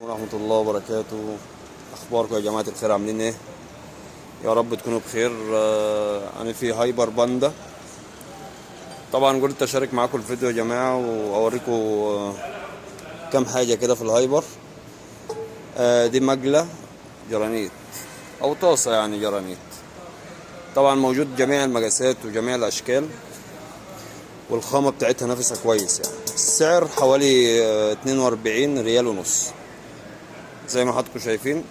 ورحمة الله وبركاته. أخباركم يا جماعة الخير، عاملين إيه؟ يا رب تكونوا بخير. أنا في هايبر باندا. طبعا قلت أشارك معاكم الفيديو يا جماعة وأوريكم كام حاجة كده في الهايبر. دي مجلة جرانيت أو طاسة يعني جرانيت. طبعا موجود جميع المقاسات وجميع الأشكال، والخامة بتاعتها نفسها كويس يعني. السعر حوالي 42 ريال ونص زي ما حضراتكم شايفين.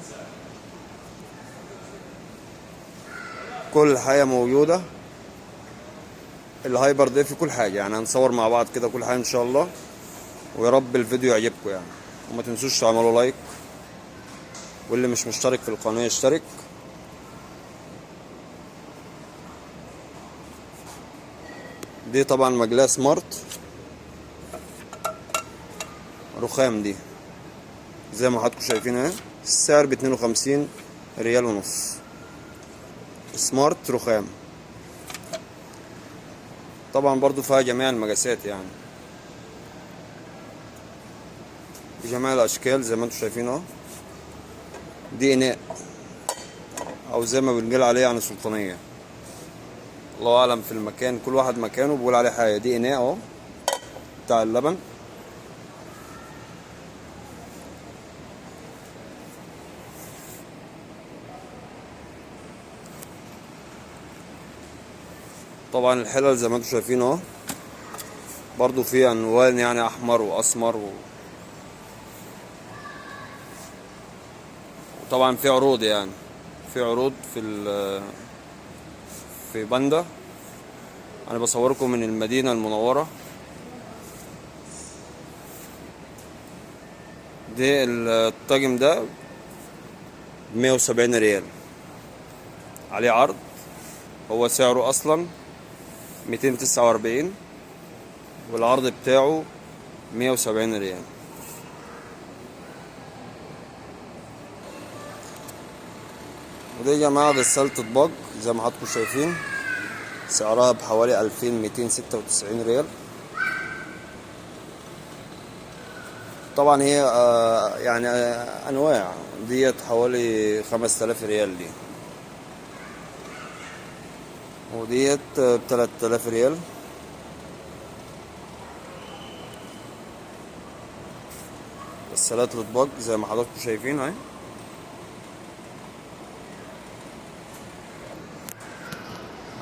كل حاجة موجودة. الهايبر ده في كل حاجة يعني، هنصور مع بعض كده كل حاجة ان شاء الله، ويا رب الفيديو يعجبكم يعني. وما تنسوش تعملوا لايك، واللي مش مشترك في القناة يشترك. دي طبعا مجلاه سمارت رخام، دي زي ما حضراتكم شايفين اهي. السعر ب52 ريال ونص. سمارت رخام. طبعا برضو فيها جميع المقاسات يعني، بجميع الاشكال زي ما انتم شايفين اهو. دي اناء او زي ما بنقول عليه يعني سلطانية، الله اعلم في المكان، كل واحد مكانه بيقول عليه حاجة. دي اناء اهو بتاع اللبن. طبعا الحلل زي ما انتم شايفين اهو، برضو في الوان يعني احمر واسمر وطبعا في عروض يعني، في عروض في باندا. انا بصوركم من المدينة المنورة. دي الطاجم ده ب170 ريال، عليه عرض. هو سعره اصلا 249، والعرض بتاعه 170 ريال. ودي يا جماعة غسالة اطباق زي ما حضراتكم شايفين، سعرها بحوالي 2296 ريال. طبعا هي يعني انواع. ديت حوالي 5000 ريال دي، وديت ب3000 ريال. غسالات الاطباق زي ما حضراتكم شايفين اهي.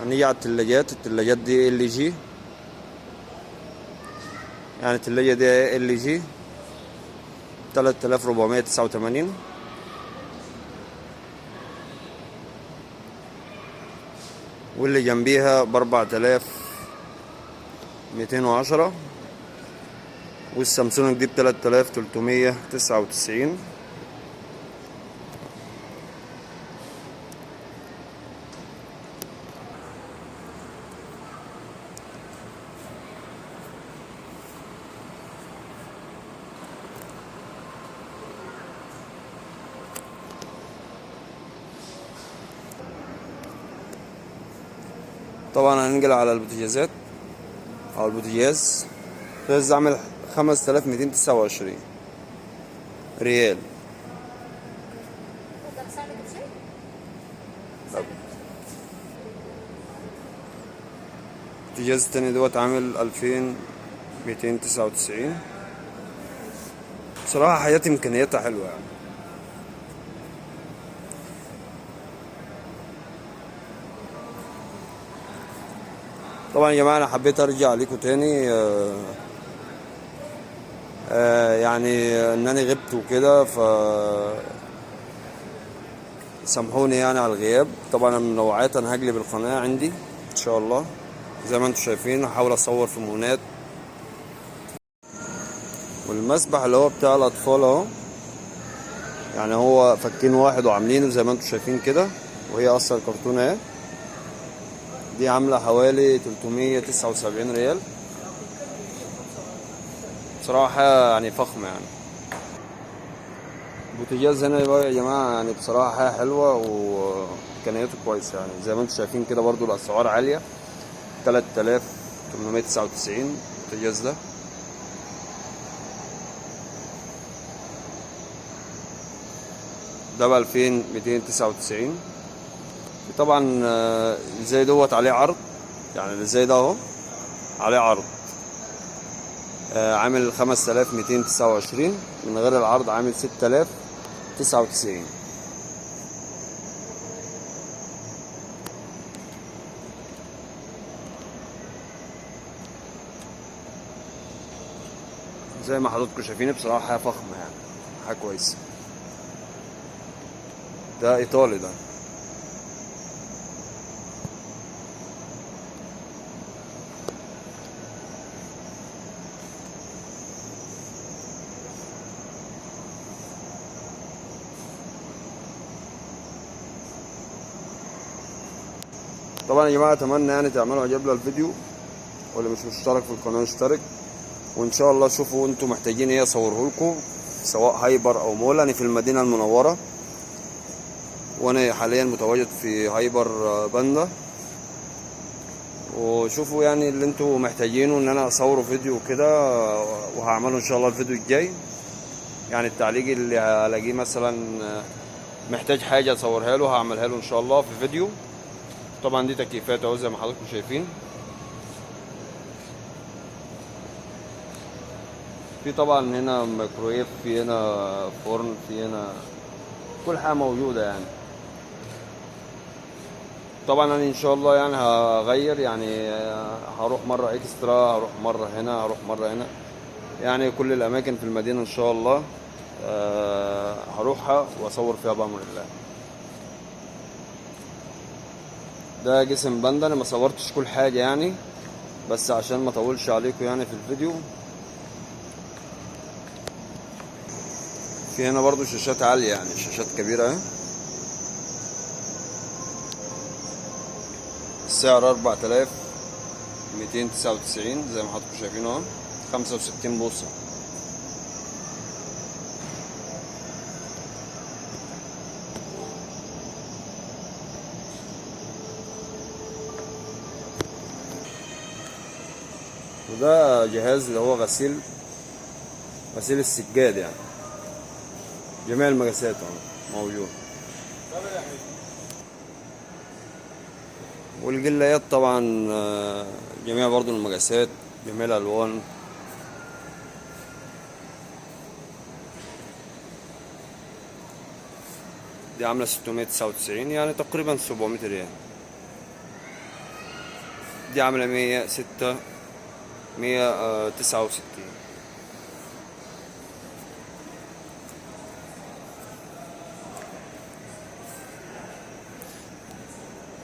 هنيجي على التلاجات دي ال جي، يعني التلاجة دي ال جي 3489. واللي جنبيها ب4210. والسامسونج دي ب3399. طبعا هننقل على البوتاجازات. على البوتاجاز عامل 5229 ريال. البوتاجاز التاني دوت عامل 2299. بصراحة حياتي إمكانياتها حلوة يعني. طبعا يا جماعة أنا حبيت أرجع لكم تاني، يعني إنني غبت وكده، سامحوني يعني على الغياب. طبعا من نوعات أنا هقلب القناة عندي إن شاء الله زي ما انتم شايفين. هحاول أصور في مهونات. والمسبح اللي هو بتاع الأطفال أهو، يعني هو فكين واحد وعاملينه زي ما انتم شايفين كده، وهي أصلا كرتونة اهي. دي عاملة حوالي 379 ريال. بصراحة يعني فخمة يعني. البوتاجاز هنا بقى يا جماعة يعني بصراحة حاجة حلوة وإمكانياته كويسة يعني، زي ما انتم شايفين كده. برضو الأسعار عالية، 3899 البوتاجاز ده. ده ب2299. طبعا زي دوت عليه عرض، يعني اللي زي ده اهو عليه عرض، عامل 5229. من غير العرض عامل 6099. زي ما حضراتكم شايفين بصراحة حاجة فخمة، يعني حاجة كويسة. ده ايطالي ده. طبعا يا جماعة اتمنى يعني تعملوا اعجاب للفيديو، واللي مش مشترك في القناة يشترك. وان شاء الله شوفوا انتوا محتاجين ايه اصوره لكم، سواء هايبر او مول. انا في المدينة المنورة، وانا حاليا متواجد في هايبر باندا. وشوفوا يعني اللي انتوا محتاجينه ان انا اصوره فيديو كده، وهعمله ان شاء الله الفيديو الجاي. يعني التعليق اللي هلاقيه مثلا محتاج حاجة اصورها له هعملها له ان شاء الله في فيديو. طبعا دي تكييفات اهو زي ما حضراتكم شايفين. في طبعا هنا ميكرويف، في هنا فرن، في هنا كل حاجة موجودة يعني. طبعا انا ان شاء الله يعني هغير، يعني هروح مرة اكسترا، هروح مرة هنا، هروح مرة هنا، يعني كل الاماكن في المدينة ان شاء الله هروحها واصور فيها بأمر الله. ده جسم باندا. انا ما صورتش كل حاجة يعني، بس عشان ما اطولش عليكم يعني في الفيديو. في هنا برضو شاشات عالية، يعني شاشات كبيرة اهي. السعر 4299 زي ما حضراتكم شايفين اهو، 65 بوصة. وده جهاز اللي هو غسيل السجاد، يعني جميع المقاسات اهو موجود. والجلايات طبعا جميع برضو المقاسات، جميع الالوان. دي عامله 699، يعني تقريبا 700 ريال. دي عامله 169.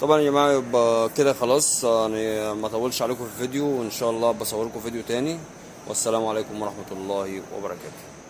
طبعا يا جماعه يبقى كده خلاص، يعني ما اطولش عليكم في الفيديو، وان شاء الله بصور لكم فيديو تاني. والسلام عليكم ورحمه الله وبركاته.